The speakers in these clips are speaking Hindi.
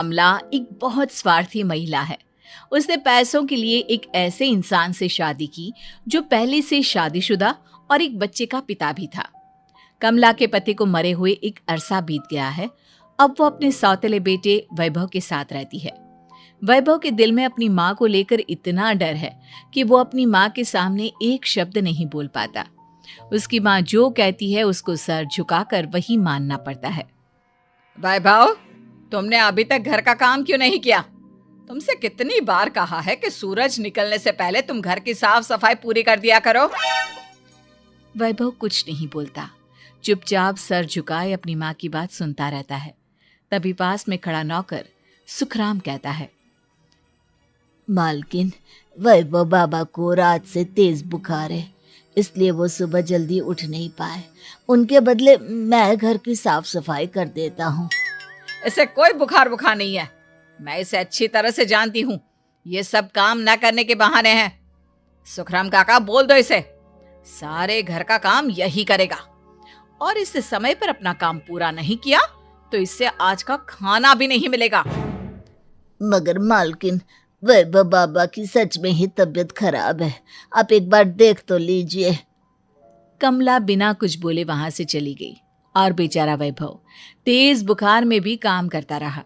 कमला एक बहुत स्वार्थी महिला है। उसने पैसों के लिए एक ऐसे इंसान से शादी की जो पहले से शादीशुदा और एक बच्चे का पिता भी था। कमला के पति को मरे हुए एक अरसा बीत गया है। अब वो अपने सौतेले बेटे वैभव के साथ रहती है। वैभव के दिल में अपनी माँ को लेकर इतना डर है कि वो अपनी माँ के सामने एक शब्द नहीं बोल पाता। उसकी माँ जो कहती है उसको सर झुकाकर वही मानना पड़ता है। वैभव, तुमने अभी तक घर का काम क्यों नहीं किया? तुमसे कितनी बार कहा है कि सूरज निकलने से पहले तुम घर की साफ सफाई पूरी कर दिया करो। वैभव कुछ नहीं बोलता, चुपचाप सर झुकाए अपनी माँ की बात सुनता रहता है। तभी पास में खड़ा नौकर सुखराम कहता है, मालकिन, वैभव बाबा को रात से तेज बुखार है, इसलिए वो सुबह जल्दी उठ नहीं पाए। उनके बदले मैं घर की साफ सफाई कर देता हूँ। इसे कोई बुखार नहीं है। मैं इसे अच्छी तरह से जानती हूँ। ये सब काम न करने के बहाने हैं। सुखराम काका, बोल दो इसे, सारे घर का काम यही करेगा। और इससे समय पर अपना काम पूरा नहीं किया तो इससे आज का खाना भी नहीं मिलेगा। मगर मालकिन, वैभव बाबा की सच में ही तबीयत खराब है, आप एक बार देख तो लीजिए। कमला बिना कुछ बोले वहां से चली गई और बेचारा वैभव तेज बुखार में भी काम करता रहा।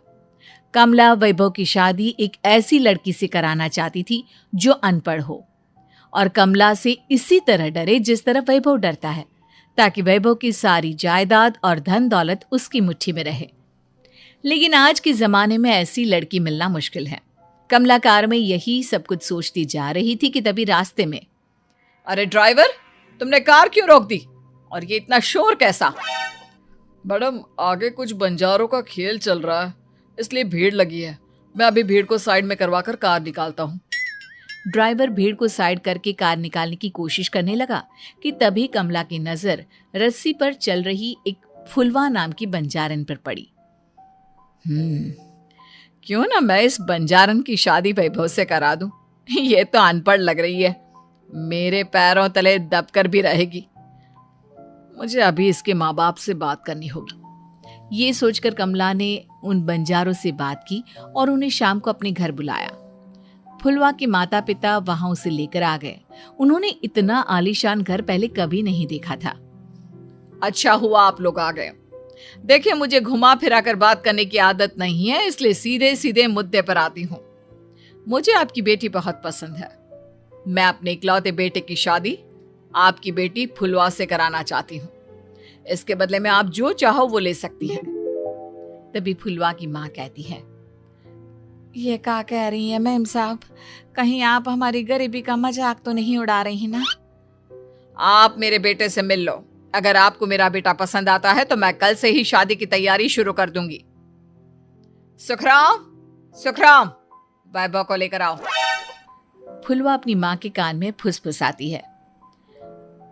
कमला वैभव की शादी एक ऐसी लड़की से कराना चाहती थी जो अनपढ़ हो और कमला से इसी तरह डरे जिस तरह वैभव डरता है, ताकि वैभव की सारी जायदाद और धन दौलत उसकी मुट्ठी में रहे। लेकिन आज के जमाने में ऐसी लड़की मिलना मुश्किल है। कमला कार में यही सब कुछ सोचती जा रही थी कि तभी रास्ते में, अरे ड्राइवर, तुमने कार क्यों रोक दी? और ये इतना शोर कैसा? मैडम, आगे कुछ बंजारों का खेल चल रहा है, इसलिए भीड़ लगी है। मैं अभी भीड़ को साइड में करवाकर कार निकालता हूँ। ड्राइवर भीड़ को साइड करके कार निकालने की कोशिश करने लगा कि तभी कमला की नजर रस्सी पर चल रही एक फुलवा नाम की बंजारन पर पड़ी। क्यों ना मैं इस बंजारन की शादी वैभव से करा दूं? ये तो अनपढ़ लग रही है, मेरे पैरों तले दबकर भी रहेगी। मुझे अभी इसके माँ बाप से बात करनी होगी। ये सोचकर कमला ने उन बंजारों से बात की और उन्हें शाम को अपने घर बुलाया। फुलवा के माता पिता वहां उसे लेकर आ गए। उन्होंने इतना आलीशान घर पहले कभी नहीं देखा था। अच्छा हुआ आप लोग आ गए। देखिए, मुझे घुमा फिरा कर बात करने की आदत नहीं है, इसलिए सीधे सीधे मुद्दे पर आती हूँ। मुझे आपकी बेटी बहुत पसंद है। मैं अपने इकलौते बेटे की शादी आपकी बेटी फुलवा से कराना चाहती हूँ। इसके बदले में आप जो चाहो वो ले सकती हैं। तभी फुलवा की माँ कहती है, ये क्या कह रही है मैम साहब? कहीं आप हमारी गरीबी का मजाक तो नहीं उड़ा रही ना? आप मेरे बेटे से मिल लो। अगर आपको मेरा बेटा पसंद आता है तो मैं कल से ही शादी की तैयारी शुरू कर दूंगी। सुखराम, वैभव को लेकर आओ। फुलवा अपनी माँ के कान में फुसफुसाती है,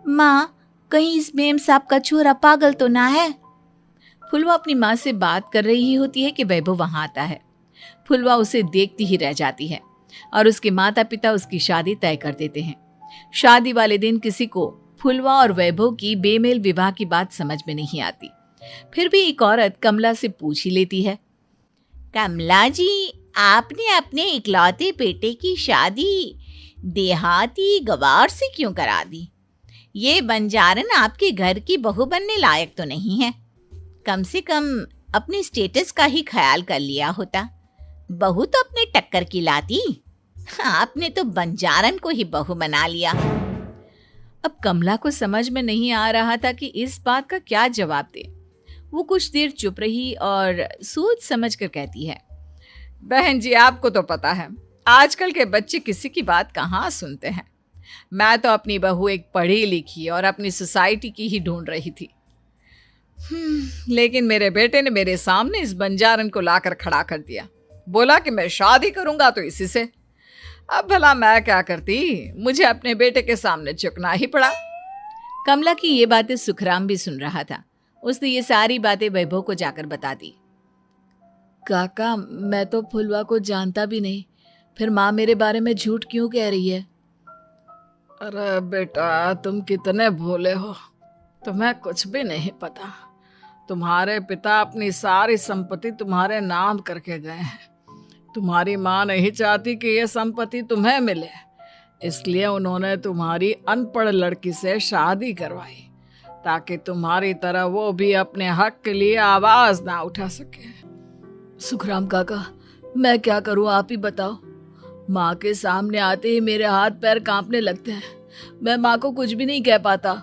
माँ, कहीं इस मेम साहब का छोरा पागल तो ना है? फुलवा अपनी माँ से बात कर रही होती है कि वैभव वहां आता है। फुलवा उसे देखती ही रह जाती है और उसके माता पिता उसकी शादी तय कर देते हैं। शादी वाले दिन किसी को फुलवा और वैभव की बेमेल विवाह की बात समझ में नहीं आती। फिर भी एक औरत कमला से पूछ ही लेती है, कमला जी, आपने अपने इकलौते बेटे की शादी देहाती गवार से क्यों करा दी? ये बंजारन आपके घर की बहू बनने लायक तो नहीं है। कम से कम अपने स्टेटस का ही ख्याल कर लिया होता। बहू तो अपने टक्कर की लाती, आपने तो बंजारन को ही बहू बना लिया। अब कमला को समझ में नहीं आ रहा था कि इस बात का क्या जवाब दे। वो कुछ देर चुप रही और सोच समझ कर कहती है, बहन जी, आपको तो पता है आजकल के बच्चे किसी की बात कहाँ सुनते हैं। मैं तो अपनी बहू एक पढ़ी लिखी और अपनी सोसाइटी की ही ढूंढ रही थी। लेकिन मेरे बेटे ने मेरे सामने इस बंजारन को लाकर खड़ा कर दिया। बोला कि मैं शादी करूंगा तो इसी से। अब भला मैं क्या करती, मुझे अपने बेटे के सामने झुकना ही पड़ा। कमला की ये बातें सुखराम भी सुन रहा था। उसने ये सारी बातें वैभव को जाकर बता दी। काका, मैं तो फुलवा को जानता भी नहीं, फिर माँ मेरे बारे में झूठ क्यों कह रही है? अरे बेटा, तुम कितने भोले हो, तुम्हें कुछ भी नहीं पता। तुम्हारे पिता अपनी सारी संपत्ति तुम्हारे नाम करके गए हैं। तुम्हारी माँ नहीं चाहती कि यह संपत्ति तुम्हें मिले, इसलिए उन्होंने तुम्हारी अनपढ़ लड़की से शादी करवाई ताकि तुम्हारी तरह वो भी अपने हक के लिए आवाज ना उठा सके। सुखराम काका, मैं क्या करूं, आप ही बताओ। माँ के सामने आते ही मेरे हाथ पैर कांपने लगते हैं। मैं माँ को कुछ भी नहीं कह पाता।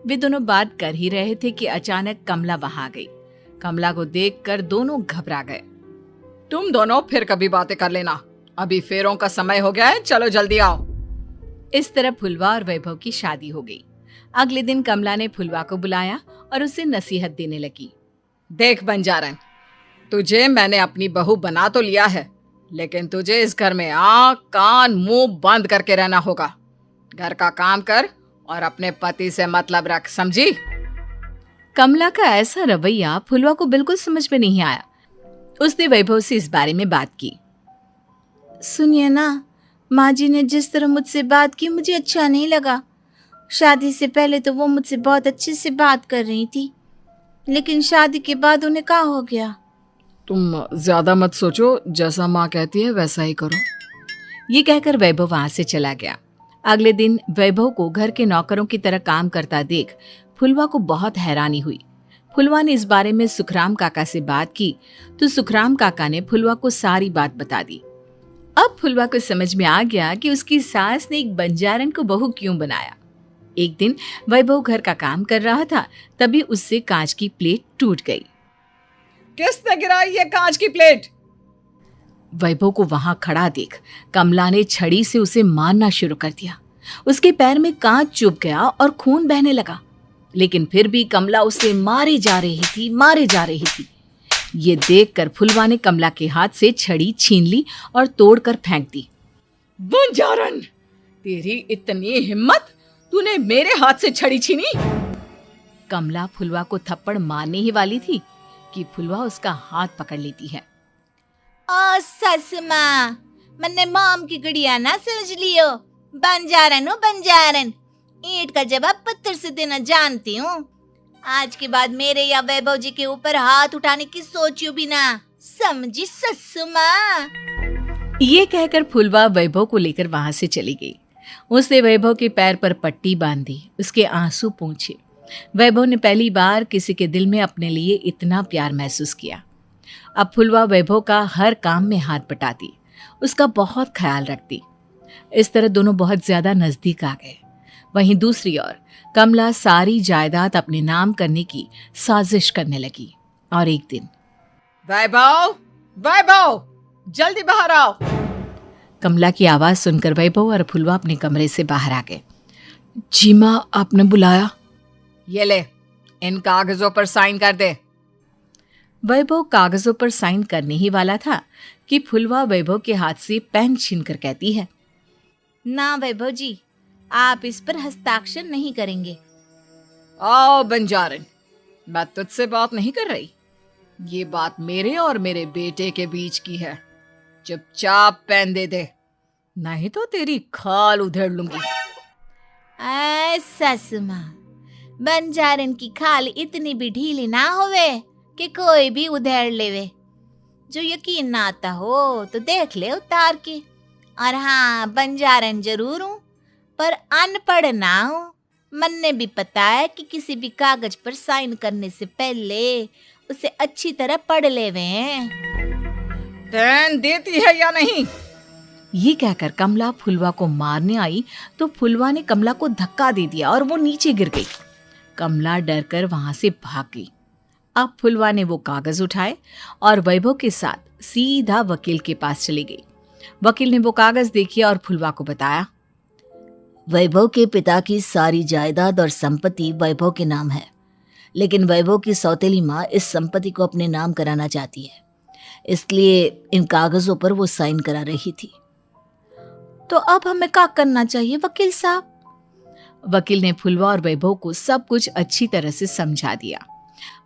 वे दोनों बात कर ही रहे थे कि अचानक कमला वहां आ गई। कमला को देखकर दोनों घबरा गए। तुम दोनों फिर कभी बातें कर लेना, अभी फेरों का समय हो गया है, चलो जल्दी आओ। इस तरह फुलवा और वैभव की शादी हो गई। अगले दिन कमला ने फुलवा को बुलाया और उसे नसीहत देने लगी। देख बंजारन, तुझे मैंने अपनी बहू बना तो लिया है, लेकिन तुझे इस घर में आंख कान मुंह बंद करके रहना होगा। घर का काम कर और अपने पति से मतलब रख, समझी? कमला का ऐसा रवैया फुलवा को बिल्कुल समझ में नहीं आया। उसने वैभव से इस बारे में बात की। सुनिए ना, माँ जी ने जिस तरह मुझसे बात की मुझे अच्छा नहीं लगा। शादी से पहले तो वो मुझसे बहुत अच्छे से बात कर रही थी, लेकिन शादी के बाद उन्हें क्या हो गया? तुम ज्यादा मत सोचो, जैसा माँ कहती है वैसा ही करो। ये कहकर वैभव वहां से चला गया। अगले दिन वैभव को घर के नौकरों की तरह काम करता देख फुलवा को बहुत हैरानी हुई। फुलवा ने इस बारे में सुखराम काका से बात की तो सुखराम काका ने फुलवा को सारी बात बता दी। अब फुलवा को समझ में आ गया कि उसकी सास ने एक बंजारन को बहू क्यों बनाया। एक दिन वैभव घर का काम कर रहा था, तभी उससे कांच की प्लेट टूट गई। किसने गिराई ये कांच की प्लेट? वैभव को वहां खड़ा देख कमला ने छड़ी से उसे मारना शुरू कर दिया। उसके पैर में कांच चुभ गया और खून बहने लगा, लेकिन फिर भी कमला उसे मारे जा रही थी। ये देखकर फुलवा ने कमला के हाथ से छड़ी छीन ली और तोड़कर फेंक दी। बंजारन, तेरी इतनी हिम्मत, तूने मेरे हाथ से छड़ी छीनी? कमला फुलवा को थप्पड़ मारने ही वाली थी कि फुलवा उसका हाथ पकड़ लेती है। ओ सस माँ, मन्ने मॉम की गुड़िया ना समझ लियो। बंजारन हो बंजारन, ईंट का जवाब पत्थर से देना जानती हूँ। आज के बाद मेरे या वैभव जी के ऊपर हाथ उठाने की सोचियो भी ना, समझी ससु माँ? ये कहकर फुलवा वैभव को लेकर वहां से चली गई। उसने वैभव के पैर पर पट्टी बांधी, उसके आंसू पोंछे। वैभव ने पहली बार किसी के दिल में अपने लिए इतना प्यार महसूस किया। अब फुलवा वैभव का हर काम में हाथ बटाती, उसका बहुत ख्याल रखती। इस तरह दोनों बहुत ज्यादा नजदीक आ गए। वहीं दूसरी ओर कमला सारी जायदाद अपने नाम करने की साजिश करने लगी। और एक दिन, वैभव, वैभव, जल्दी बाहर आओ। कमला की आवाज सुनकर वैभव और फुलवा अपने कमरे से बाहर आ गए। जी माँ, आपने बुलाया? ये ले, इन कागजों पर साइन कर दे। वैभव कागजों पर साइन करने ही वाला था कि फुलवा वैभव के हाथ से पेन छीनकर कहती है, ना वैभव जी, आप इस पर हस्ताक्षर नहीं करेंगे। आओ बंजारन, मैं तुझसे बात नहीं कर रही। ये बात मेरे और मेरे बेटे के बीच की है। चुपचाप पेन दे दे, नहीं तो तेरी खाल उधेड़ लूंगी। ससु माँ, बंजारन की खाल इतनी भी ढीली ना होवे कि कोई भी उधेड़ लेवे। जो यकीन ना आता हो तो देख ले उतार के। और हाँ, बंजारन जरूर हूँ पर अनपढ़ ना हूँ। मन्ने भी पता है कि किसी भी कागज पर साइन करने से पहले उसे अच्छी तरह पढ़ लेवे हैं। पेन देती है या नहीं? ये कहकर कमला फुलवा को मारने आई तो फुलवा ने कमला को धक्का दे दिया और वो नीचे गिर गई। कमला डरकर वहां से भाग गई। अब फुलवा ने वो कागज उठाए और वैभव के साथ सीधा वकील के पास चली गई। वकील ने वो कागज देखे और फुलवा को बताया, वैभव के पिता की सारी जायदाद और संपत्ति वैभव के नाम है, लेकिन वैभव की सौतेली माँ इस संपत्ति को अपने नाम कराना चाहती है, इसलिए इन कागजों पर वो साइन करा रही थी। तो अब हमें क्या करना चाहिए वकील साहब? वकील ने फुलवा और वैभव को सब कुछ अच्छी तरह से समझा दिया।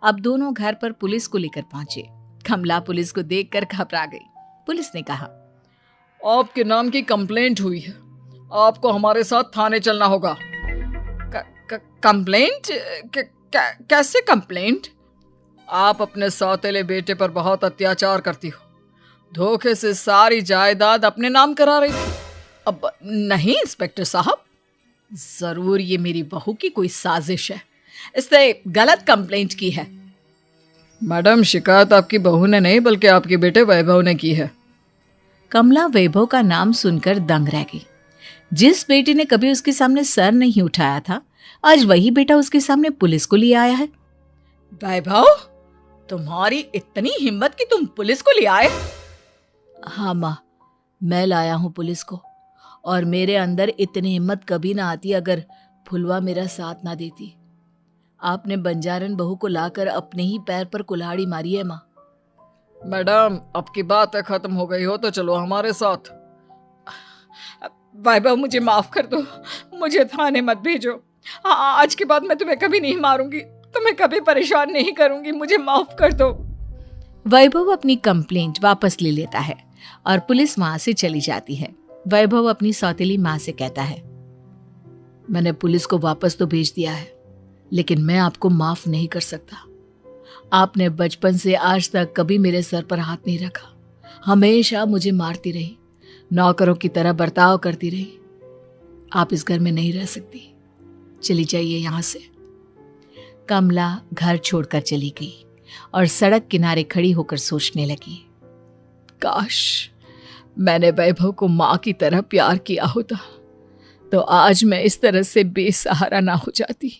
अब दोनों घर पर पुलिस को लेकर पहुंचे। कमला पुलिस को देखकर घबरा गई। पुलिस ने कहा, आपके नाम की कंप्लेंट हुई है, आपको हमारे साथ थाने चलना होगा। कंप्लेंट? कैसे कंप्लेंट? आप अपने सौतेले बेटे पर बहुत अत्याचार करती हो, धोखे से सारी जायदाद अपने नाम करा रही थी। अब नहीं इंस्पेक्टर साहब, जरूर ये मेरी बहू की कोई साजिश है, इसने गलत कंप्लेंट की है। मैडम, शिकायत आपकी बहू ने नहीं बल्कि आपके बेटे वैभव ने की है। कमला वैभव का नाम सुनकर दंग रह गई। जिस बेटे ने कभी उसके सामने सर नहीं उठाया था, आज वही बेटा उसके सामने पुलिस को लिए आया है। वैभव, तुम्हारी इतनी हिम्मत कि तुम पुलिस को ले आए? हाँ माँ, मैं लाया हूँ पुलिस को, और मेरे अंदर इतनी हिम्मत कभी ना आती अगर फुलवा मेरा साथ ना देती। आपने बंजारन बहू को लाकर अपने ही पैर पर कुल्हाड़ी मारी है माँ। मैडम, अब की बात खत्म हो गई हो तो चलो हमारे साथ। वैभव, मुझे माफ कर दो, मुझे थाने मत भेजो। आज के बाद मैं तुम्हें कभी नहीं मारूंगी, तुम्हें कभी परेशान नहीं करूंगी, मुझे माफ कर दो। वैभव अपनी कंप्लेंट वापस ले लेता है और पुलिस वहां से चली जाती है। वैभव अपनी सौतेली माँ से कहता है, मैंने पुलिस को वापस तो भेज दिया है, लेकिन मैं आपको माफ नहीं कर सकता। आपने बचपन से आज तक कभी मेरे सर पर हाथ नहीं रखा, हमेशा मुझे मारती रही, नौकरों की तरह बर्ताव करती रही। आप इस घर में नहीं रह सकती, चली जाइए यहाँ से। कमला घर छोड़कर चली गई और सड़क किनारे खड़ी होकर सोचने लगी, काश मैंने वैभव को माँ की तरह प्यार किया होता तो आज मैं इस तरह से बेसहारा ना हो जाती।